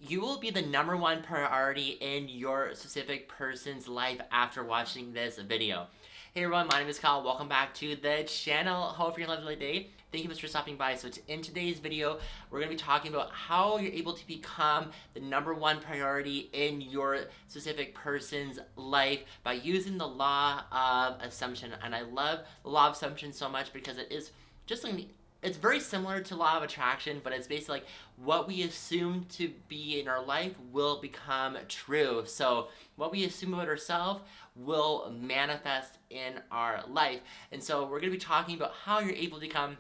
You will be the number one priority in your specific person's life after watching this video. Hey everyone, my name is Kyle. Welcome back to the channel. Hope you're having a lovely day. Thank you much for stopping by. So in today's video, we're going to be talking about how you're able to become the number one priority in your specific person's life by using the law of assumption. And I love the law of assumption so much because it is just like it's very similar to law of attraction, but it's basically like what we assume to be in our life will become true. So what we assume about ourselves will manifest in our life. And so we're going to be talking about how you're able to become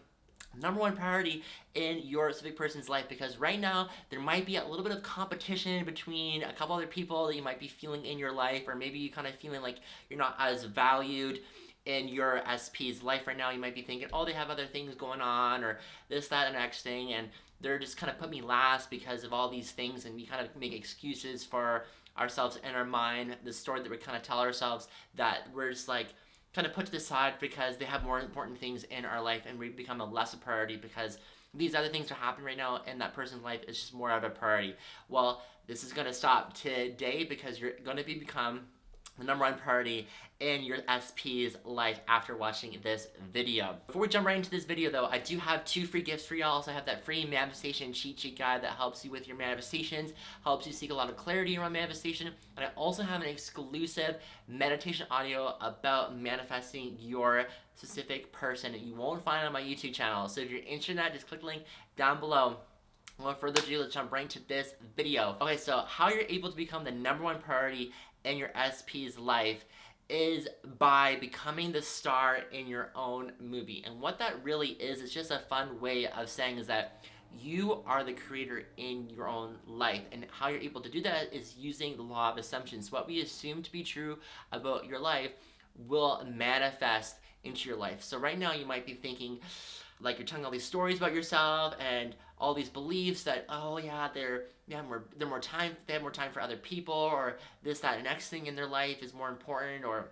number one priority in your specific person's life, because right now there might be a little bit of competition between a couple other people that you might be feeling in your life, or maybe you kind of feeling like you're not as valued in your SP's life right now. You might be thinking, oh, they have other things going on, or this, that, and next thing, and they're just kind of put me last because of all these things, and we kind of make excuses for ourselves in our mind, the story that we kind of tell ourselves that we're just like kind of put to the side because they have more important things in our life, and we become a lesser priority because these other things are happening right now and that person's life is just more of a priority. Well, this is going to stop today because you're going to become the number one priority in your SP's life after watching this video. Before we jump right into this video though, I do have two free gifts for y'all. So I have that free manifestation cheat sheet guide that helps you with your manifestations, helps you seek a lot of clarity around manifestation. And I also have an exclusive meditation audio about manifesting your specific person that you won't find on my YouTube channel. So if you're interested in that, just click the link down below. Without further ado, let's jump right into this video. Okay, so how you're able to become the number one priority in your SP's life is by becoming the star in your own movie. And what that really is, it's just a fun way of saying is that you are the creator in your own life. And how you're able to do that is using the law of assumptions. What we assume to be true about your life will manifest into your life. So right now you might be thinking, like, you're telling all these stories about yourself and all these beliefs that, oh yeah, they have more time for other people, or this, that, and next thing in their life is more important, or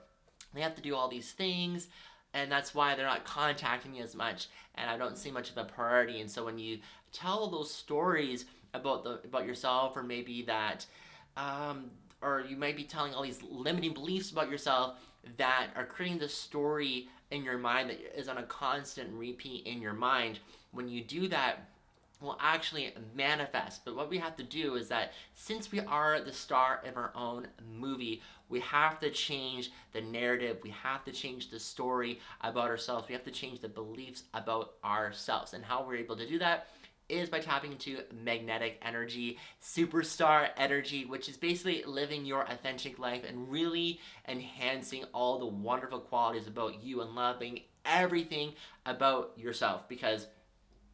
they have to do all these things, and that's why they're not contacting me as much, and I don't see much of a priority. And so when you tell those stories about yourself, or maybe that, or you might be telling all these limiting beliefs about yourself that are creating this story in your mind that is on a constant repeat in your mind. When you do that, will actually manifest. But what we have to do is that since we are the star of our own movie, we have to change the narrative. We have to change the story about ourselves. We have to change the beliefs about ourselves. And how we're able to do that is by tapping into magnetic energy, superstar energy, which is basically living your authentic life and really enhancing all the wonderful qualities about you and loving everything about yourself. Because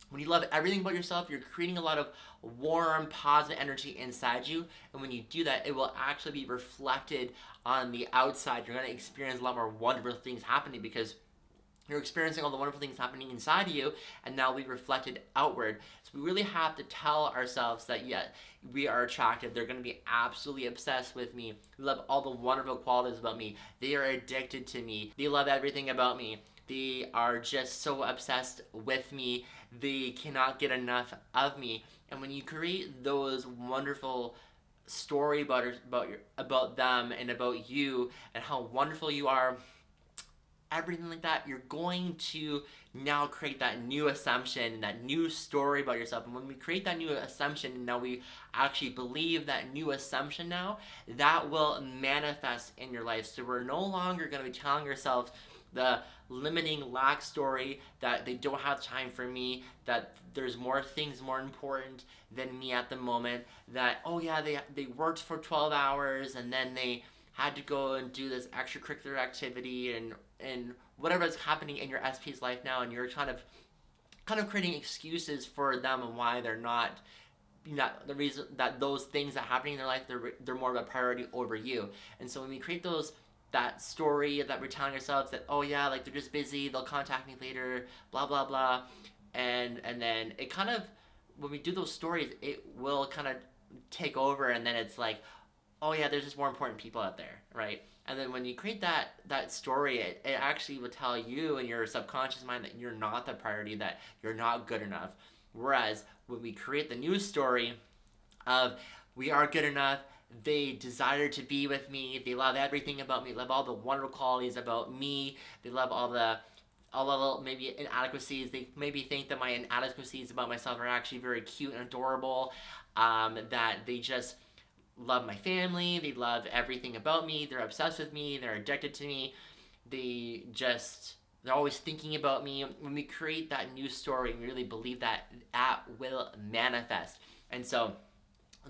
when you love everything about yourself, you're creating a lot of warm, positive energy inside you. And when you do that, it will actually be reflected on the outside. You're going to experience a lot more wonderful things happening because you're experiencing all the wonderful things happening inside of you, and now we reflected outward. So we really have to tell ourselves that, yeah, we are attractive. They're going to be absolutely obsessed with me. They love all the wonderful qualities about me. They are addicted to me. They love everything about me. They are just so obsessed with me. They cannot get enough of me. And when you create those wonderful story about them and about you and how wonderful you are, everything like that, you're going to now create that new assumption and that new story about yourself. And when we create that new assumption, now we actually believe that new assumption now, that will manifest in your life. So we're no longer going to be telling ourselves the limiting lack story that they don't have time for me, that there's more things more important than me at the moment, that, oh yeah, they worked for 12 hours and then they had to go and do this extracurricular activity and whatever is happening in your SP's life now, and you're kind of creating excuses for them and why they're not the reason that those things that are happening in their life, they're more of a priority over you. And so when we create that story that we're telling ourselves that, oh yeah, like they're just busy, they'll contact me later, blah blah blah, and then it kind of, when we do those stories, it will kind of take over, and then it's like, oh yeah, there's just more important people out there, right? And then when you create that story, it actually will tell you in your subconscious mind that you're not the priority, that you're not good enough. Whereas when we create the new story of we are good enough. They desire to be with me. They love everything about me. Love all the wonderful qualities about me. They love all the little maybe inadequacies. They maybe think that my inadequacies about myself are actually very cute and adorable. That they just love my family. They love everything about me. They're obsessed with me. They're addicted to me. They're always thinking about me. When we create that new story, we really believe that that will manifest. And so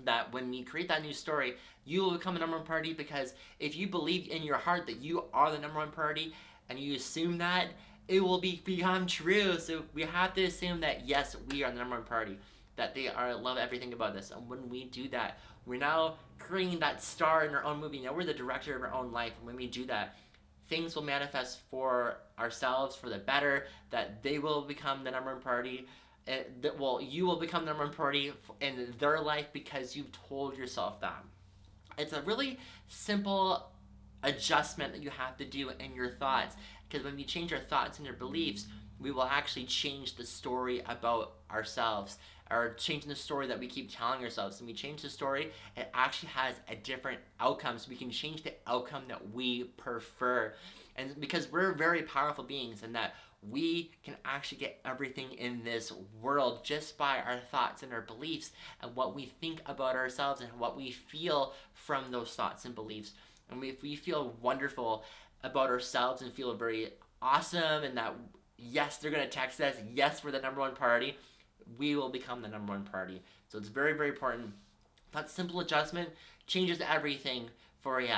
that when we create that new story, you will become a number one priority, because if you believe in your heart that you are the number one priority and you assume that, it will become true. So we have to assume that yes, we are the number one priority, that they love everything about us. And when we do that, we're now creating that star in our own movie. Now we're the director of our own life. And when we do that, things will manifest for ourselves for the better, that they will become the number one priority. You will become the number one priority in their life because you've told yourself that. It's a really simple adjustment that you have to do in your thoughts, because when we change our thoughts and our beliefs, we will actually change the story about ourselves, or changing the story that we keep telling ourselves. And we change the story, it actually has a different outcome. So we can change the outcome that we prefer. And because we're very powerful beings, and that we can actually get everything in this world just by our thoughts and our beliefs, and what we think about ourselves, and what we feel from those thoughts and beliefs. And if we feel wonderful about ourselves and feel very awesome, and that yes, they're going to text us, yes, we're the number one priority, we will become the number one priority. So it's very, very important. That simple adjustment changes everything for you.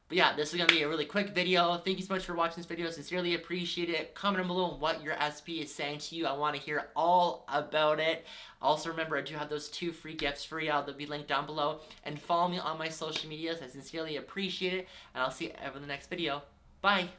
But yeah, this is going to be a really quick video. Thank you so much for watching this video. Sincerely appreciate it. Comment below what your SP is saying to you. I want to hear all about it. Also remember, I do have those 2 free gifts for you. They'll be linked down below. And follow me on my social medias. I sincerely appreciate it. And I'll see you in the next video. Bye.